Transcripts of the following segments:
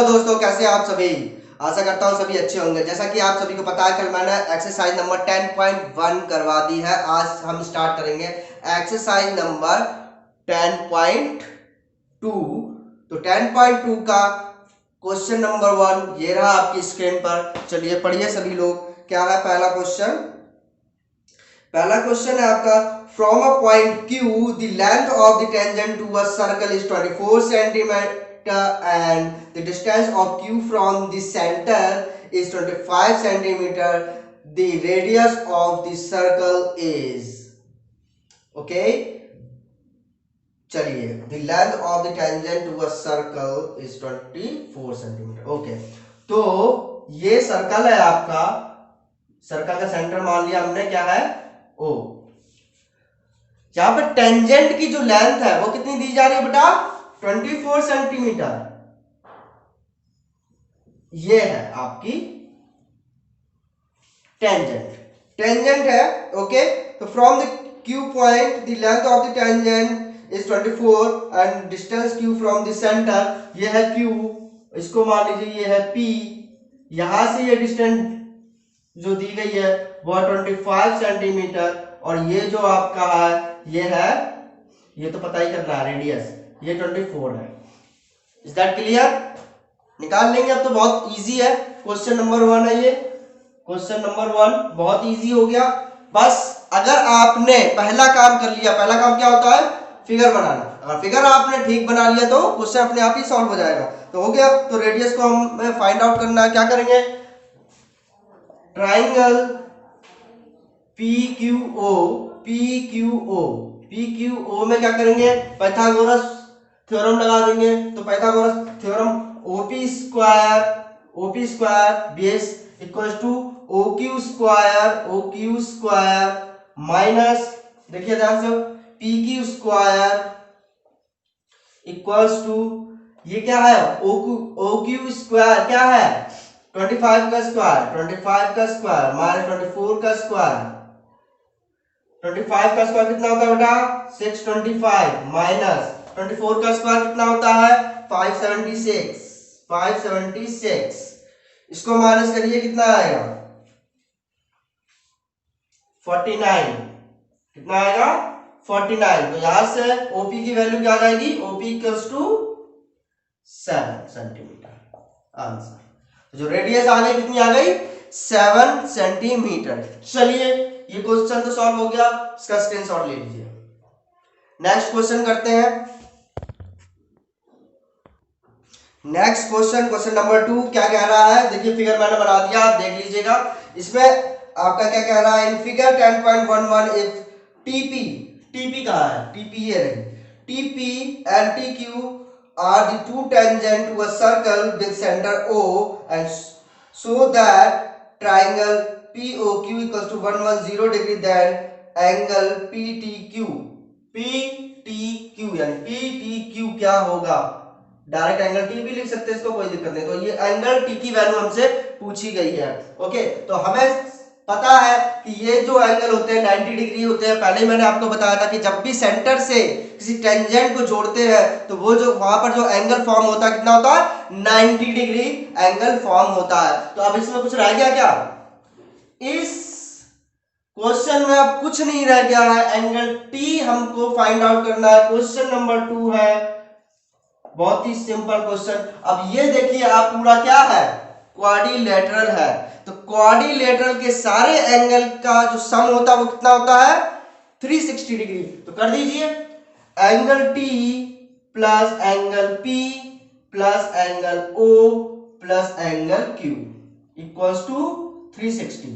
Hello दोस्तों, कैसे हैं आप सभी। आशा करता हूं सभी अच्छे होंगे। जैसा कि आप सभी को पता है, कल मैंने एक्सरसाइज नंबर 10.1 करवा दी है। आज हम स्टार्ट करेंगे एक्सरसाइज नंबर 10.2। तो 10.2 का क्वेश्चन नंबर 1 ये रहा आपकी स्क्रीन पर। चलिए पढ़िए सभी लोग। क्या है पहला क्वेश्चन? पहला क्वेश्चन है आपका, from a point Q the length of the tangent to a circle is 24 centimetre and the distance of Q from the center is 25 centimeter. The radius of the circle is okay. चलिए, the length of the tangent to a circle is 24 centimeter. Okay, तो ये circle है आपका। Circle का centre मान लिया हमने, क्या है? O। यहां पर टेंजेंट की जो लेंथ है वो कितनी दी जा रही है बेटा? 24 सेंटीमीटर। ये है आपकी टेंजेंट। टेंजेंट है, ओके। तो from the Q point the length of the tangent is 24 and distance Q from the centre, ये है Q, इसको मान लीजिए ये है P। यहां से ये डिस्टेंस जो दी गई है वो 25 सेंटीमीटर, और ये जो आपका है ये है, ये तो पता ही करना है, रेडियस ये 24 है। Is that clear? निकाल लेंगे अब तो, बहुत इजी है। क्वेश्चन नंबर 1 है ये। क्वेश्चन नंबर 1 बहुत इजी हो गया। बस अगर आपने पहला काम कर लिया, पहला काम क्या होता है? फिगर बनाना। अगर फिगर आपने ठीक बना लिया तो क्वेश्चन अपने आप ही सॉल्व हो जाएगा। तो हो गया। तो रेडियस को हमें फाइंड आउट करना है। क्या करेंगे? ट्राइंगल PQO, PQO, PQO में क्या करेंगे? पाइथागोरस थ्योरम लगा देंगे। तो Pythagoras theorem OP square base equals to OQ square minus, देखिए ध्यान से, PQ स्क्वायर इक्वल्स टू, ये क्या है? OQ स्क्वायर क्या है? 25 का स्क्वायर माइनस 24 का स्क्वायर। 25 का स्क्वायर कितना होता है बेटा? 625 माइनस 24 का स्क्वायर कितना होता है? 576। इसको माइनस करिए, कितना आएगा? 49। कितना आएगा? 49। तो यहां से OP की वैल्यू क्या आ जाएगी? OP equals to 7 centimetre. Answer. तो जो रेडियस आ गई, कितनी आ गई? 7 सेंटीमीटर। चलिए, ये क्वेश्चन तो सॉल्व हो गया। इसका स्क्रीनशॉट ले लीजिए। नेक्स्ट क्वेश्चन करते हैं। नेक्स्ट क्वेश्चन, क्वेश्चन नंबर 2 क्या कह रहा है? देखिए फिगर मैंने बना दिया, आप देख लीजिएगा। इसमें आपका क्या कह रहा है? इन फिगर 10.11 इफ TP कहाँ है? TP ये रही। TP and TQ are the two tangent to a circle with center O, and so that triangle POQ equals to 110 degree, then angle PTQ यानी PTQ क्या होगा? डायरेक्ट एंगल टी भी लिख सकते हैं, इसको कोई दिक्कत नहीं। तो ये एंगल टी की वैल्यू हमसे पूछी गई है। ओके, तो हमें पता है कि ये जो एंगल होते हैं 90 डिग्री होते हैं। पहले ही मैंने आपको बताया था कि जब भी सेंटर से किसी टेंजेंट को जोड़ते हैं तो वो जो वहां पर जो एंगल फॉर्म होता है, कितना होता है? 90 डिग्री एंगल फॉर्म होता है। तो अब इसमें कुछ रह गया क्या? इस क्वेश्चन में अब कुछ नहीं रह गया है। एंगल टी हमको फाइंड आउट करना है। क्वेश्चन नंबर 2 है, बहुत ही सिंपल क्वेश्चन। अब ये देखिए, आप पूरा क्या है? क्वाड्रिलेटरल है। तो क्वाड्रिलेटरल के सारे एंगल का जो सम होता है वो कितना होता है? 360 डिग्री। तो कर दीजिए, angle T plus angle P plus angle O plus angle Q equals to 360।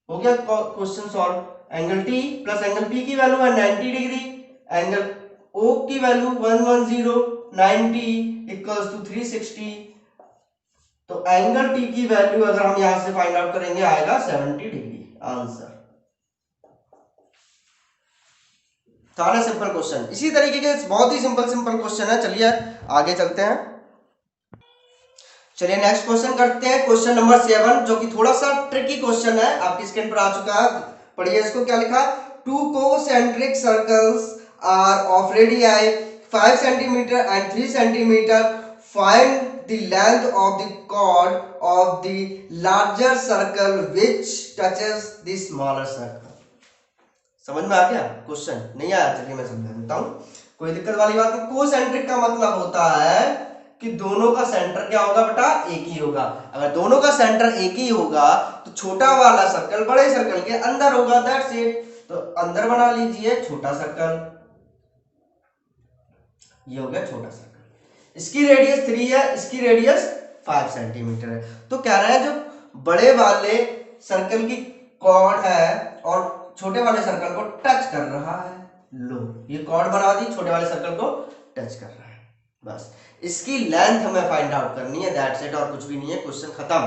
हो गया question solve. Angle T plus angle P की वैल्यू है 90 डिग्री, एंगल O की वैल्यू 110, 90 इक्वल्स टू 360। तो एंगल T की वैल्यू अगर हम यहां से फाइंड आउट करेंगे आएगा 70 डिग्री। आंसर। था ना सिंपल क्वेश्चन? इसी तरीके के बहुत ही सिंपल क्वेश्चन है। चलिए आगे चलते हैं। चलिए नेक्स्ट क्वेश्चन करते हैं। क्वेश्चन नंबर 7 जो कि थोड़ा सा ट्रिकी क्वेश्चन है, आपकी स्क्रीन पर आ चुका है। पढ़िए इसको। क्या लिखा? Two concentric circles are of radii 5 centimeter and 3 centimeter find the length of the chord of the larger circle which touches the smaller circle। समझ में आ गया क्वेश्चन? नहीं आया? चलिए मैं समझा देता हूं, कोई दिक्कत वाली बात नहीं। कोसेंट्रिक का मतलब होता है कि दोनों का सेंटर क्या होगा बेटा? एक ही होगा। अगर दोनों का सेंटर एक ही होगा तो छोटा वाला सर्कल बड़े सर्कल के अंदर होगा, दैट्स इट। तो अंदर बना लीजिए छोटा सर्कल, ये हो गया छोटा सर्कल। इसकी रेडियस 3 है, इसकी रेडियस 5 सेंटीमीटर है। तो कह रहे हैं जो बड़े वाले सर्कल की कॉर्ड है और छोटे वाले सर्कल को टच कर रहा है, लो ये कॉर्ड बना दी, छोटे वाले सर्कल को टच कर रहा है, बस इसकी लेंथ हमें फाइंड आउट करनी है, दैट्स इट, और कुछ भी नहीं है। क्वेश्चन खत्म,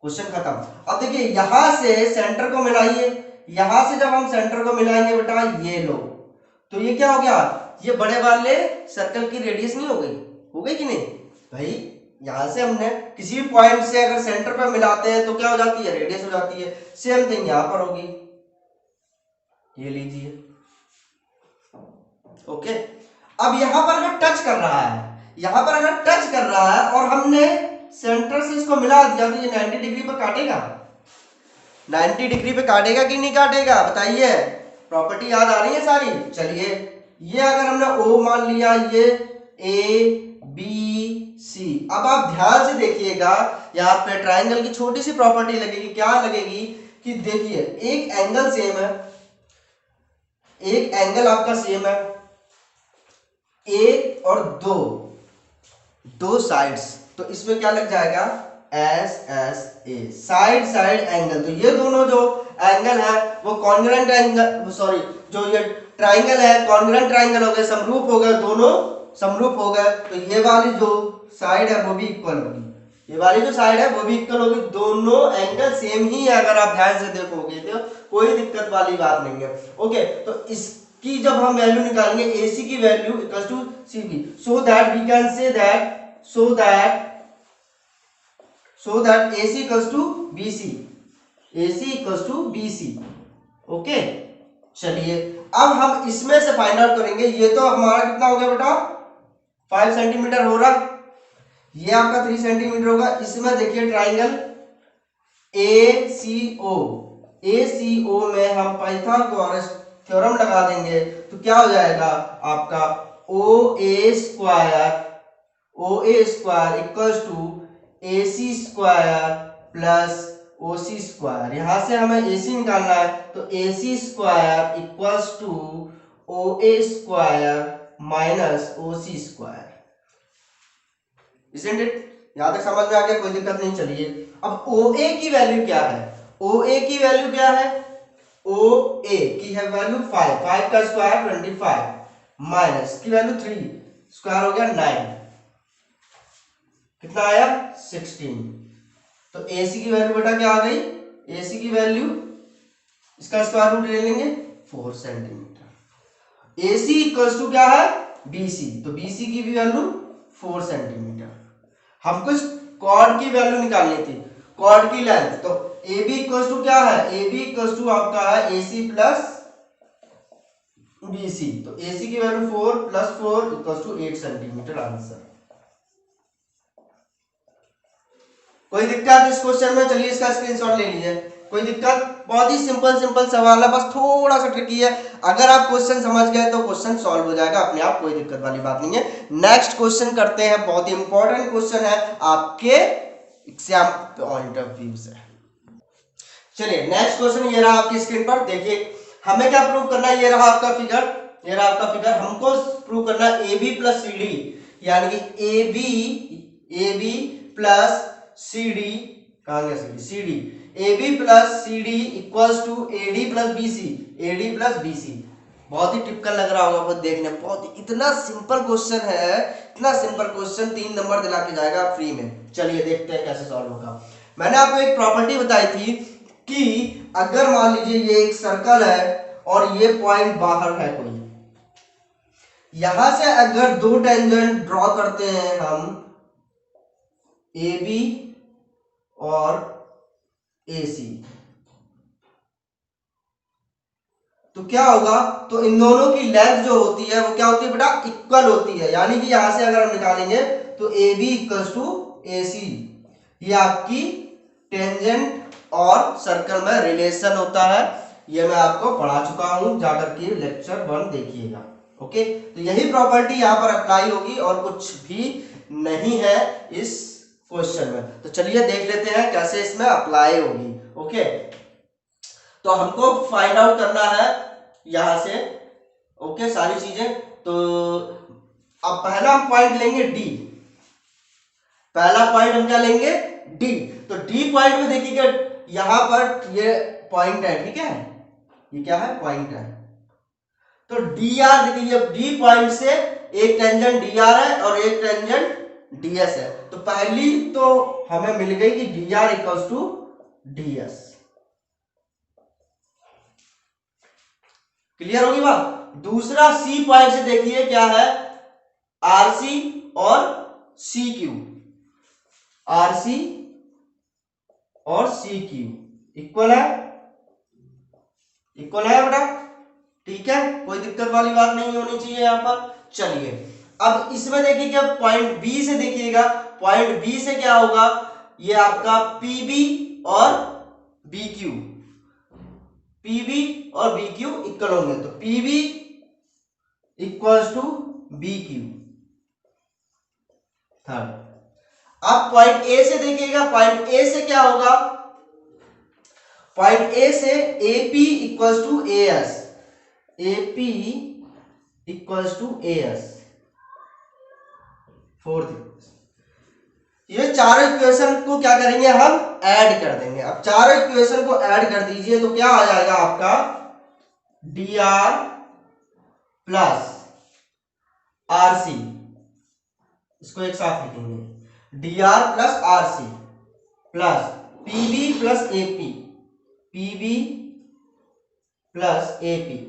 क्वेश्चन खत्म। अब देखिए यहां से सेंटर को मिलाइए, यहां से जब हम सेंटर को मिलाएंगे बेटा ये लो, तो ये क्या हो गया? ये बड़े वाले सर्कल की रेडियस नहीं हो गई? हो गई कि नहीं भाई? यहां से हमने किसी भी पॉइंट से अगर सेंटर पे मिलाते हैं तो क्या हो जाती है? रेडियस हो जाती है। सेम थिंग यहां पर होगी, ये लीजिए, ओके। अब यहां पर अगर टच कर रहा है, यहां पर अगर टच कर रहा है और हमने सेंटर से इसको मिला दिया तो ये 90 डिग्री पे काटेगा? 90 डिग्री पे काटेगा कि नहीं काटेगा? बताइए, प्रॉपर्टी याद आ रही है सारी? चलिए ये अगर हमने O मान लिया, ये A B C, अब आप ध्यान से देखिएगा यहाँ पे ट्राइंगल की छोटी सी प्रॉपर्टी लगेगी। क्या लगेगी कि देखिए एक एंगल सेम है, एक एंगल आपका सेम है, एक और दो साइड्स, तो इसमें क्या लग जाएगा? S S A, side side angle. तो ये दोनों जो एंगल है वो कॉन्ग्रुएंट एंगल, सॉरी जो ये ट्राइंगल है कॉन्ग्रुएंट ट्राइंगल हो गए, समरूप हो गए, दोनों समरूप हो गए। तो ये वाली जो साइड है वो भी इक्वल होगी, ये वाली जो साइड है वो भी इक्वल होगी, दोनों एंगल सेम ही है। अगर आप ध्यान से देखोगे तो कोई दिक्कत वाली बात नहीं है, ओके। तो इसकी जब हम वैल्यू निकालेंगे AC की value equal to CB, so that we can say that so that AC equals to BC, AC equals to BC, okay. चलिए अब हम इसमें से फाइंड आउट करेंगे। ये तो हमारा कितना हो गया बेटा? 5 सेंटीमीटर हो रहा, ये आपका 3 सेंटीमीटर होगा। इसमें देखिए ट्राइंगल ACO में हम पाइथागोरस थ्योरम लगा देंगे तो क्या हो जाएगा आपका? OA square equals to AC square plus OC square. यहां से हमें AC निकालना है तो AC square equals to OA square minus OC square, isn't it? यहां तक समझ में आ गया? कोई दिक्कत नहीं। चलिए अब OA की वैल्यू क्या है? OA की वैल्यू क्या है? OA की है वैल्यू 5 का स्क्वायर 25 माइनस की वैल्यू 3, स्क्वायर हो गया 9, कितना आया? 16। तो AC की वैल्यू बेटा क्या आ गई? AC की वैल्यू इसका स्क्वायर रूट ले लेंगे 4 सेंटीमीटर। AC इक्वल्स टू क्या है? BC, तो BC की भी वैल्यू 4 सेंटीमीटर। हमको इस कॉर्ड की वैल्यू निकालनी थी, कॉर्ड की लेंथ। तो AB इक्वल्स टू क्या है? AB इक्वल्स टू आपका है AC प्लस BC, तो AC की value 4 plus 4 equals to 8 centimetre, answer. कोई दिक्कत इस क्वेश्चन में? चलिए इसका स्क्रीनशॉट ले लीजिए। कोई दिक्कत? बहुत ही सिंपल सवाल है, बस थोड़ा सा ट्रिकी है। अगर आप क्वेश्चन समझ गए तो क्वेश्चन सॉल्व हो जाएगा अपने आप, कोई दिक्कत वाली बात नहीं है। नेक्स्ट क्वेश्चन करते हैं, बहुत ही इंपॉर्टेंट क्वेश्चन है आपके एग्जाम पॉइंट ऑफ व्यू से। चलिए नेक्स्ट क्वेश्चन ये रहा आपकी स्क्रीन पर, देखिए हमें क्या प्रूव करना है? ये रहा आपका फिगर, ये रहा आपका फिगर। हमको प्रूव करना है AB प्लस CD, यानी कि AB प्लस CD, कहां गया CD AB plus CD equals to AD plus BC, AD plus BC। बहुत ही टिपिकल लग रहा होगा आपको देखने, बहुत ही इतना सिंपल क्वेश्चन है, इतना सिंपल क्वेश्चन 3 नंबर दिला के जाएगा फ्री में। चलिए देखते हैं कैसे सॉल्व होगा। मैंने आपको एक प्रॉपर्टी बताई थी कि अगर मान लीजिए ये एक सर्कल है और ये पॉइंट बाहर है कोई, यहां से अगर दो टेंजेंट ड्रॉ करते हैं हम AB और AC, तो क्या होगा, तो इन दोनों की लेंथ जो होती है वो क्या होती है बेटा, इक्वल होती है। यानी कि यहां से अगर हम निकालेंगे तो ए बी इक्वल्स टू ए सी, ये आपकी टेंजेंट और सर्कल में रिलेशन होता है। ये मैं आपको पढ़ा चुका हूं, जाकर के लेक्चर 1 देखिएगा। ओके, तो यही प्रॉपर्टी यहां पर अप्लाई होगी और कुछ भी नहीं है इस क्वेश्चन में। तो चलिए देख लेते हैं कैसे इसमें अप्लाई होगी। ओके, तो हमको फाइंड आउट करना है यहां से। ओके, सारी चीजें। तो अब पहला हम पॉइंट लेंगे डी। पहला पॉइंट हम क्या लेंगे, डी। तो डी पॉइंट में देखिएगा यहां पर ये पॉइंट है, ठीक है, ये क्या है, पॉइंट है। तो डी आर देखिए, डी पॉइंट से एक टेंजेंट डी आर है और एक टेंजेंट डी एस है। तो पहली तो हमें मिल गई कि D R equals to D S. Clear होगी बात। दूसरा सी पॉइंट से देखिए क्या है, आर सी और सी क्यू। आर सी और सी क्यू इक्वल है, इक्वल है बेटा, ठीक है, कोई दिक्कत वाली बात नहीं होनी चाहिए यहां पर। चलिए अब इसमें देखिए क्या, पॉइंट बी से देखिएगा, पॉइंट बी से क्या होगा, ये आपका पीबी और बी क्यू, पीबी और बी क्यू इक्वल होंगे। तो PB equals to B Q, third. अब पॉइंट ए से देखिएगा, पॉइंट ए से क्या होगा, पॉइंट ए से AP equals to A S, AP equals to A S, fourth. ये चारों इक्वेशन को क्या करेंगे, हम ऐड कर देंगे। अब चारों इक्वेशन को ऐड कर दीजिए तो क्या आ जाएगा आपका, D R plus R C, इसको एक साथ लिखेंगे, D R plus R C plus PB plus AP, PB plus AP,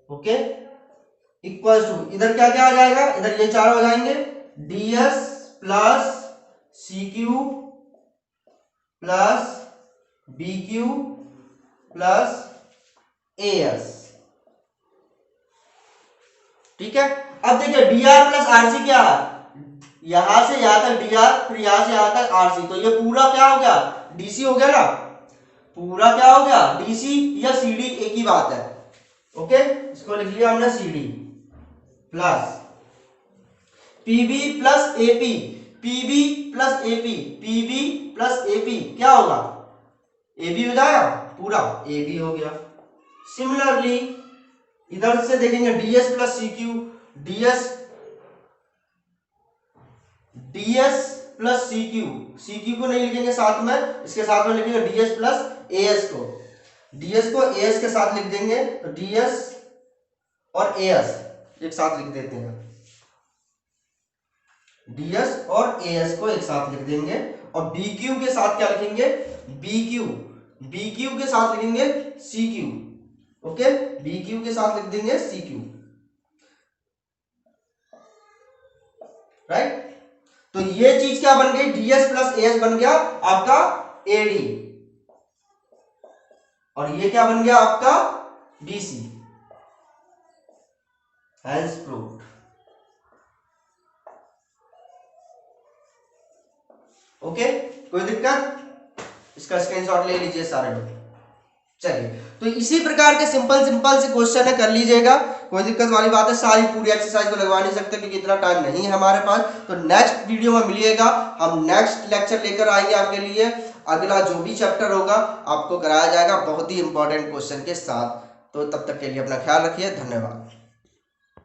okay, equals to, इधर क्या क्या आ जाएगा, इधर ये चार हो जाएंगे, ds plus C Q plus B Q plus A S, ठीक है। अब देखिए dr प्लस आरसी क्या है, यहां से यहां तक dr, फिर यहां से यहां तक आरसी, तो ये पूरा क्या हो गया, डीसी हो गया ना, पूरा क्या हो गया, डीसी या सीडी एक ही बात है। ओके, इसको लिख लिया हमने CD plus PB plus AP, PB plus AP, PB plus AP क्या होगा, एबी हो जाएगा, पूरा एबी हो गया। सिमिलरली इधर से देखेंगे DS plus CQ, DS, DS plus CQ, CQ को नहीं लिखेंगे साथ में, इसके साथ में लिखेंगे डीएस प्लस एएस को, डीएस को एएस के साथ लिख देंगे, तो डीएस और एएस एक साथ लिख देते हैं, डीएस और एएस को एक साथ लिख देंगे, और बीक्यू के साथ क्या लिखेंगे, बीक्यू, बीक्यू के साथ लिखेंगे सीक्यू, ओके, बीक्यू के साथ लिख देंगे सीक्यू, राइट। तो ये चीज क्या बन गई, डीएस प्लस एएस बन गया आपका एडी, और ये क्या बन गया आपका डीसी, हैंस प्रूव्ड। ओके, कोई दिक्कत, इसका स्क्रीनशॉट ले लीजिए सारे लोग। चलिए, तो इसी प्रकार के सिंपल सिंपल से क्वेश्चन है, कर लीजिएगा, कोई दिक्कत वाली बात है। सारी पूरी एक्सरसाइज को लगवा नहीं सकते क्योंकि इतना टाइम नहीं है हमारे पास। तो नेक्स्ट वीडियो में मिलिएगा, हम नेक्स्ट लेक्चर लेकर आएंगे आपके लिए। अगला जो भी चैप्टर होगा आपको कराया जाएगा बहुत ही इंपॉर्टेंट क्वेश्चन के साथ। तो तब तक के लिए अपना ख्याल रखिए, धन्यवाद।